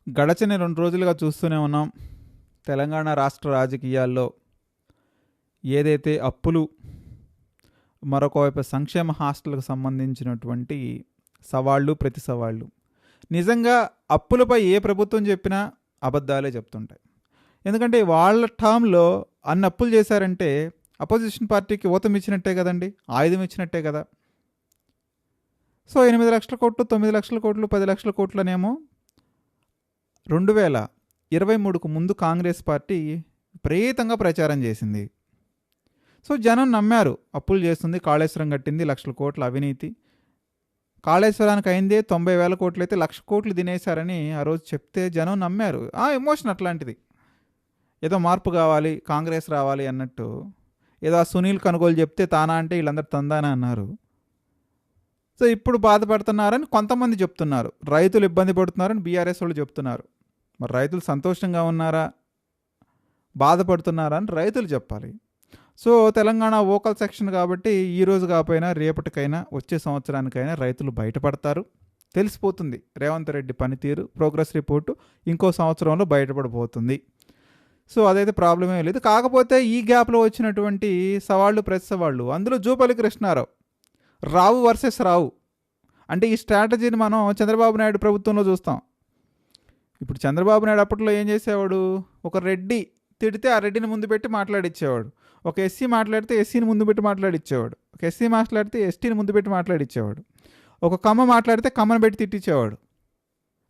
గడచిన 2 రోజులుగా చూస్తూనే ఉన్నాం. తెలంగాణ రాష్ట్ర రాజకీయాల్లో ఏదైతే అప్పులు, మరొక వైపు సంక్షేమ హాస్టల్‌కు సంబంధించినటువంటి సవాళ్ళు, ప్రతి సవాళ్ళు. నిజంగా అప్పులపై ఏ ప్రభుత్వం చెప్పినా అబద్ధాలే చెప్తుంటాయి. ఎందుకంటే వాళ్ళ టర్మ్‌లో అన్ని అప్పులు చేశారంటే అపోజిషన్ పార్టీకి ఊతమిచ్చినట్టే కదండీ! ఆయుధం ఇచ్చినట్టే కదా! సో 8,00,000 కోట్లు, 9,00,000 కోట్లు, 10,00,000 కోట్లనేమో 2023కు ముందు కాంగ్రెస్ పార్టీ విపరీతంగా ప్రచారం చేసింది. సో జనం నమ్మారు. అప్పులు చేస్తుంది, కాళేశ్వరం కట్టింది, 1,00,000 కోట్ల అవినీతి. కాళేశ్వరానికి అయిందే 90,000 కోట్లు అయితే 1,00,000 కోట్లు తినేశారని ఆ రోజు చెప్తే జనం నమ్మారు. ఆ ఎమోషన్ అట్లాంటిది. ఏదో మార్పు కావాలి, కాంగ్రెస్ రావాలి అన్నట్టు. ఏదో ఆ సునీల్ కొనుగోలు చెప్తే తానా అంటే వీళ్ళందరూ తందానా అన్నారు. సో ఇప్పుడు బాధపడుతున్నారని కొంతమంది చెప్తున్నారు. రైతులు ఇబ్బంది పడుతున్నారని బీఆర్ఎస్ వాళ్ళు చెప్తున్నారు. మరి రైతులు సంతోషంగా ఉన్నారా, బాధపడుతున్నారా అని రైతులు చెప్పాలి. సో తెలంగాణ వోకల్ సెక్షన్ కాబట్టి ఈరోజు కాకపోయినా రేపటికైనా వచ్చే సంవత్సరానికైనా రైతులు బయటపడతారు. తెలిసిపోతుంది రేవంత్ రెడ్డి పనితీరు, ప్రోగ్రెస్ రిపోర్టు ఇంకో సంవత్సరంలో బయటపడిపోతుంది. సో అదైతే ప్రాబ్లమే లేదు. కాకపోతే ఈ గ్యాప్లో వచ్చినటువంటి సవాళ్ళు, ప్రతి సవాళ్ళు, అందులో జూపల్లి కృష్ణారావు, రావు వర్సెస్ రావు. అంటే ఈ స్ట్రాటజీని మనం చంద్రబాబు నాయుడు ప్రభుత్వంలో చూస్తాం. ఇప్పుడు చంద్రబాబు నాయుడు అప్పట్లో ఏం చేసేవాడు, ఒక రెడ్డి తిడితే ఆ రెడ్డిని ముందు పెట్టి మాట్లాడిచ్చేవాడు. ఒక ఎస్సీ మాట్లాడితే ఎస్సీని ముందు పెట్టి మాట్లాడిచ్చేవాడు. ఒక ఎస్సీ మాట్లాడితే ఎస్టీని ముందు పెట్టి మాట్లాడిచ్చేవాడు. ఒక కమ్మ మాట్లాడితే కమ్మను పెట్టి తిట్టించేవాడు.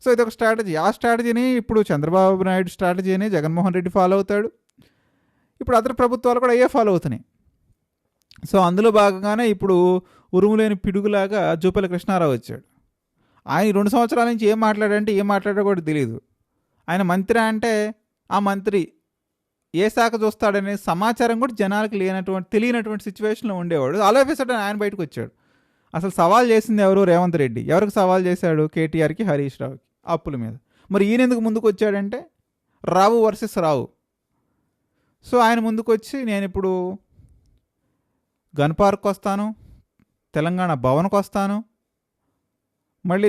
సో ఇది ఒక స్ట్రాటజీ. ఆ స్ట్రాటజీని ఇప్పుడు చంద్రబాబు నాయుడు స్ట్రాటజీని జగన్మోహన్ రెడ్డి ఫాలో అవుతాడు. ఇప్పుడు అతని ప్రభుత్వాలు కూడా అయ్యే ఫాలో అవుతున్నాయి. సో అందులో భాగంగానే ఇప్పుడు ఉరుములేని పిడుగులాగా జూపల్లి కృష్ణారావు వచ్చాడు. ఆయన 2 సంవత్సరాల నుంచి ఏం మాట్లాడంటే ఏం మాట్లాడో కూడా తెలియదు. ఆయన మంత్రి అంటే ఆ మంత్రి ఏ శాఖ చూస్తాడనే సమాచారం కూడా జనాలకు తెలియనటువంటి సిచ్యువేషన్లో ఉండేవాడు. ఆలోచిస్తాడని ఆయన బయటకు వచ్చాడు. అసలు సవాల్ చేసింది ఎవరు? రేవంత్ రెడ్డి. ఎవరికి సవాల్ చేశాడు? కేటీఆర్కి, హరీష్ రావుకి అప్పుల మీద. మరి ఈయన ఎందుకు ముందుకు వచ్చాడంటే రావు వర్సెస్ రావు. సో ఆయన ముందుకు వచ్చి నేను ఇప్పుడు గన్ పార్క్ వస్తాను, తెలంగాణ భవన్కి వస్తాను. మళ్ళీ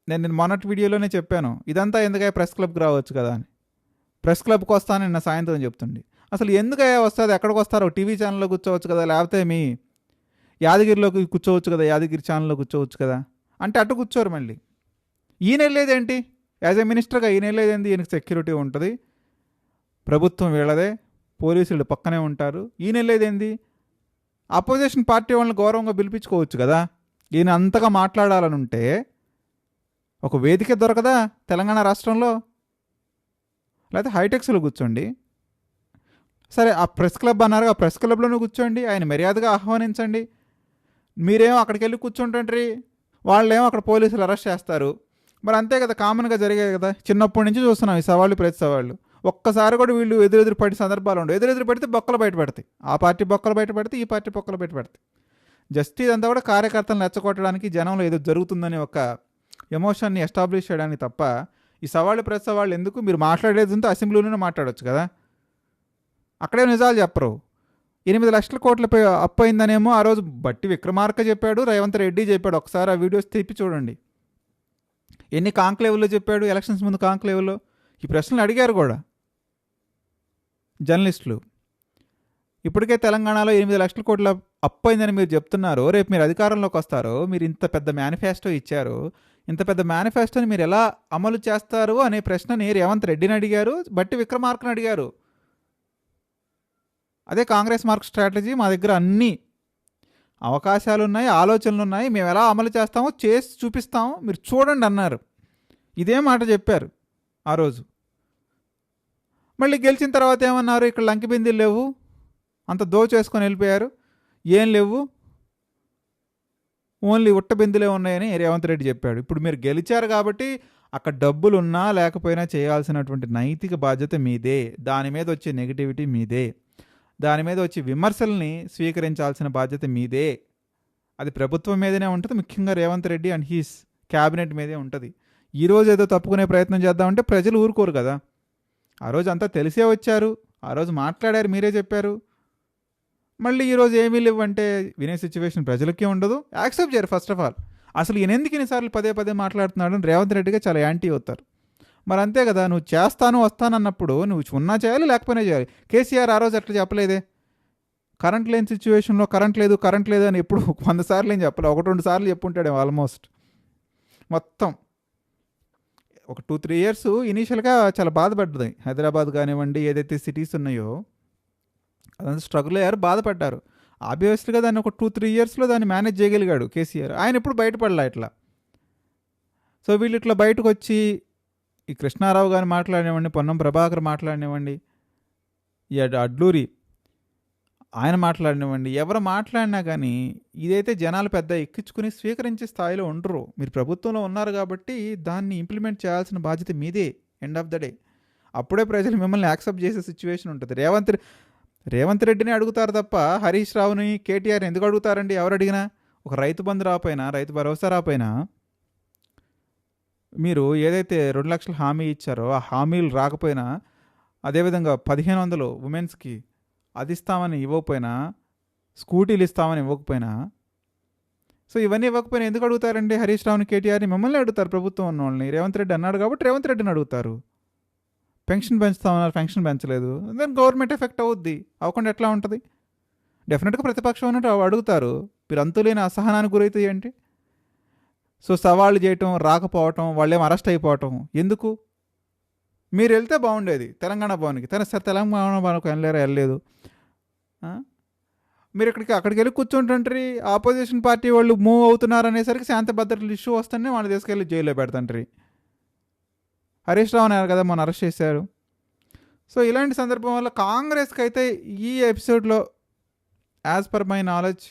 నేను మొన్నటి వీడియోలోనే చెప్పాను, ఇదంతా ఎందుకయ్యా ప్రెస్ క్లబ్కి రావచ్చు కదా అని. ప్రెస్ క్లబ్కి వస్తాను నిన్న సాయంత్రం చెప్తుండే. అసలు ఎందుకయ్యా వస్తుంది, ఎక్కడికి వస్తారో? టీవీ ఛానల్లో కూర్చోవచ్చు కదా, లేకపోతే మీ యాదగిరిలోకి కూర్చోవచ్చు కదా, యాదగిరి ఛానల్లో కూర్చోవచ్చు కదా అంటే అటు కూర్చోరు. మళ్ళీ ఈయన వెళ్ళేదేంటి? యాజ్ ఏ మినిస్టర్గా ఈయన వెళ్ళేదేంటి? ఈయనకి సెక్యూరిటీ ఉంటుంది, ప్రభుత్వం వీళ్ళదే, పోలీసులు పక్కనే ఉంటారు. ఈయన వెళ్ళేదేంటి? అపోజిషన్ పార్టీ వాళ్ళని గౌరవంగా పిలిపించుకోవచ్చు కదా. ఈయన అంతగా మాట్లాడాలని ఉంటే ఒక వేదిక దొరకదా తెలంగాణ రాష్ట్రంలో? లేకపోతే హైటెక్స్లో కూర్చోండి. సరే ఆ ప్రెస్ క్లబ్ అన్నారు, ఆ ప్రెస్ క్లబ్లోనే కూర్చోండి, ఆయన మర్యాదగా ఆహ్వానించండి. మీరేమో అక్కడికి వెళ్ళి కూర్చుంటుంటారు, వాళ్ళేమో అక్కడ పోలీసులు అరెస్ట్ చేస్తారు. మరి అంతే కదా, కామన్గా జరిగాయి కదా. చిన్నప్పటి నుంచి చూస్తున్నాం ఈ సవాళ్ళు, ప్రతి సవాళ్ళు. ఒక్కసారి కూడా వీళ్ళు ఎదురెదురు పడే సందర్భాలు ఉండవు. ఎదురెదురు పడితే బొక్కలు బయట పెడతాయి. ఆ పార్టీ బొక్కలు బయట పెడతాయి, ఈ పార్టీ బొక్కలు బయట పెడతాయి. జస్ట్ ఇదంతా కూడా కార్యకర్తలను రెచ్చగొట్టడానికి, జనంలో ఏదో జరుగుతుందని ఒక ఎమోషన్ని ఎస్టాబ్లిష్ చేయడానికి తప్ప ఈ సవాళ్ళు, ప్రతి సవాళ్ళు ఎందుకు? మీరు మాట్లాడేది ఉంటే అసెంబ్లీలోనే మాట్లాడవచ్చు కదా, అక్కడే నిజాలు చెప్పరు. 8,00,000 కోట్లపై అప్పు అయిందనేమో ఆ రోజు బట్టి విక్రమార్క చెప్పాడు, రేవంత్ రెడ్డి చెప్పాడు. ఒకసారి ఆ వీడియోస్ తిప్పి చూడండి. ఎన్ని కాంక్లేవ్లో చెప్పాడు, ఎలక్షన్స్ ముందు కాంక్లేవ్లో. ఈ ప్రశ్నలు అడిగారు కూడా జర్నలిస్టులు. ఇప్పటికే తెలంగాణలో 8,00,000 కోట్ల అప్పు అయిందని మీరు చెప్తున్నారు. రేపు మీరు అధికారంలోకి వస్తారు, మీరు ఇంత పెద్ద మేనిఫెస్టో ఇచ్చారు, ఇంత పెద్ద మేనిఫెస్టోని మీరు ఎలా అమలు చేస్తారు అనే ప్రశ్నని రేవంత్ రెడ్డిని అడిగారు, బట్టి విక్రమార్కను అడిగారు. అదే కాంగ్రెస్ మార్క్ స్ట్రాటజీ. మా దగ్గర అన్ని అవకాశాలు ఉన్నాయి, ఆలోచనలు ఉన్నాయి, మేము ఎలా అమలు చేస్తామో చేసి చూపిస్తాము, మీరు చూడండి అన్నారు. ఇదే మాట చెప్పారు ఆ రోజు. మళ్ళీ గెలిచిన తర్వాత ఏమన్నారు? ఇక్కడ లంకి బిందీలు లేవు, అంత దోచేసుకొని వెళ్ళిపోయారు, ఏం లేవు, ఓన్లీ ఉట్ట బిందులే ఉన్నాయని రేవంత్ రెడ్డి చెప్పాడు. ఇప్పుడు మీరు గెలిచారు కాబట్టి అక్కడ డబ్బులు ఉన్నా లేకపోయినా చేయాల్సినటువంటి నైతిక బాధ్యత మీదే. దాని మీద వచ్చే నెగిటివిటీ మీదే, దాని మీద వచ్చి విమర్శల్ని స్వీకరించాల్సిన బాధ్యత మీదే. అది ప్రభుత్వం మీదనే ఉంటుంది, ముఖ్యంగా Revanth Reddy and he's cabinet మీదే ఉంటుంది. ఈరోజు ఏదో తప్పుకునే ప్రయత్నం చేద్దామంటే ప్రజలు ఊరుకోరు కదా. ఆ రోజు అంతా తెలిసే వచ్చారు, ఆ రోజు మాట్లాడారు, మీరే చెప్పారు. మళ్ళీ ఈరోజు ఏమీ లేవంటే వినే సిచ్యువేషన్ ప్రజలకే ఉండదు, యాక్సెప్ట్ చేయరు. ఫస్ట్ ఆఫ్ ఆల్ అసలు ఈయన ఎందుకు ఇన్నిసార్లు పదే పదే మాట్లాడుతున్నాడు అని రేవంత్ రెడ్డిగా చాలా యాంటీ అవుతారు. మరి అంతే కదా, నువ్వు చేస్తాను వస్తానన్నప్పుడు నువ్వు ఉన్నా చేయాలి లేకపోయినా చేయాలి. కేసీఆర్ ఆ రోజు అట్లా చెప్పలేదే. కరెంట్ లేని సిచ్యువేషన్లో కరెంట్ లేదు అని ఎప్పుడు 100 సార్లు ఏం చెప్పలే, 1-2 సార్లు చెప్పుంటాడు ఆల్మోస్ట్. మొత్తం ఒక 2-3 ఇయర్స్ ఇనీషియల్గా చాలా బాధపడ్డది హైదరాబాద్ కానివ్వండి, ఏదైతే సిటీస్ ఉన్నాయో అదంతా స్ట్రగుల్ అయ్యారు, బాధపడ్డారు. ఆబ్వియస్లీగా దాన్ని ఒక 2-3 ఇయర్స్లో దాన్ని మేనేజ్ చేయగలిగాడు కేసీఆర్. ఆయన ఎప్పుడు బయటపడలా ఇట్లా. సో వీళ్ళు ఇట్లా బయటకు వచ్చి ఈ కృష్ణారావు గారిని మాట్లాడినివ్వండి, పొన్నం ప్రభాకర్ మాట్లాడినివ్వండి, ఈ అడ్లూరి ఆయన మాట్లాడినివ్వండి, ఎవరు మాట్లాడినా కానీ ఇదైతే జనాలు పెద్ద ఎక్కించుకుని స్వీకరించే స్థాయిలో ఉండరు. మీరు ప్రభుత్వంలో ఉన్నారు కాబట్టి దాన్ని ఇంప్లిమెంట్ చేయాల్సిన బాధ్యత మీదే ఎండ్ ఆఫ్ ద డే. అప్పుడే ప్రజలు మిమ్మల్ని యాక్సెప్ట్ చేసే సిచ్యువేషన్ ఉంటుంది. రేవంత్ రెడ్డిని అడుగుతారు తప్ప హరీష్ రావుని, కేటీఆర్ ఎందుకు అడుగుతారండి? ఎవరు అడిగినా ఒక రైతు బంధు రాపోయినా, రైతు భరోసా రాపోయినా, మీరు ఏదైతే 2 లక్షల హామీ ఇచ్చారో ఆ హామీలు రాకపోయినా, అదేవిధంగా 1500 ఉమెన్స్కి అది ఇస్తామని ఇవ్వకపోయినా, స్కూటీలు ఇస్తామని ఇవ్వకపోయినా, సో ఇవన్నీ ఇవ్వకపోయినా ఎందుకు అడుగుతారండి హరీష్ రావుని, కేటీఆర్ని? మిమ్మల్ని అడుగుతారు, ప్రభుత్వం ఉన్న వాళ్ళని. రేవంత్ రెడ్డి అన్నాడు కాబట్టి రేవంత్ రెడ్డిని అడుగుతారు. పెన్షన్ పెంచుతామన్నారు, పెన్షన్ పెంచలేదు, దెన్ గవర్నమెంట్ ఎఫెక్ట్ అవుద్ది. అవ్వకుండా ఎట్లా ఉంటుంది? డెఫినెట్గా ప్రతిపక్షం ఉన్నట్టు అడుగుతారు. మీరు అంతులేని అసహనానికి గురైతే ఏంటి? సో సవాళ్ళు చేయటం, రాకపోవటం, వాళ్ళేమో అరెస్ట్ అయిపోవటం ఎందుకు? మీరు వెళ్తే బాగుండేది తెలంగాణ భవన్కి. సార్ తెలంగాణ భవన్కి వెళ్ళలేదు, మీరు అక్కడికి వెళ్ళి కూర్చుంటుంటారు. ఆపోజిషన్ పార్టీ వాళ్ళు మూవ్ అవుతున్నారు అనేసరికి శాంతి భద్రతలు ఇష్యూ వస్తేనే వాళ్ళు తీసుకెళ్ళి జైల్లో పెడతాంటారు. హరీష్ రావు అన్నారు కదా మొన్న అరెస్ట్ చేశారు. సో ఇలాంటి సందర్భం వల్ల కాంగ్రెస్కి అయితే ఈ ఎపిసోడ్లో as per my knowledge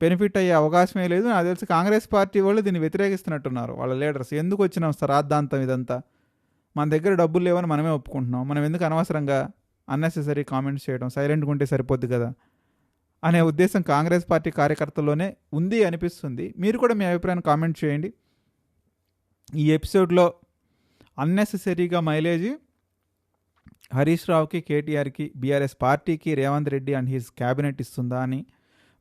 benefit అయ్యే అవకాశమే లేదు. నాకు తెలిసి కాంగ్రెస్ పార్టీ వాళ్ళు దీన్ని వ్యతిరేకిస్తున్నట్టున్నారు, వాళ్ళ లీడర్స్. ఎందుకు వచ్చినాం సార్ రాద్ధాంతం ఇదంతా, మన దగ్గర డబ్బులు లేవని మనమే ఒప్పుకుంటున్నాం, మనం ఎందుకు అనవసరంగా అన్నెసెసరీ కామెంట్స్ చేయడం, సైలెంట్గా ఉంటే సరిపోద్ది కదా అనే ఉద్దేశం కాంగ్రెస్ పార్టీ కార్యకర్తల్లోనే ఉంది అనిపిస్తుంది. మీరు కూడా మీ అభిప్రాయాన్ని కామెంట్ చేయండి. ఈ ఎపిసోడ్లో అన్నెసెసరీగా మైలేజ్ హరీష్ రావుకి, కేటీఆర్కి, బీఆర్ఎస్ పార్టీకి, Revanth Reddy and his cabinet ఇస్తుందా అని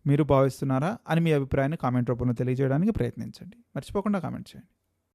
మీరు భావిస్తున్నారా అని మీ అభిప్రాయాన్ని కామెంట్ రూపంలో తెలియజేయడానికి ప్రయత్నించండి. మర్చిపోకుండా కామెంట్ చేయండి.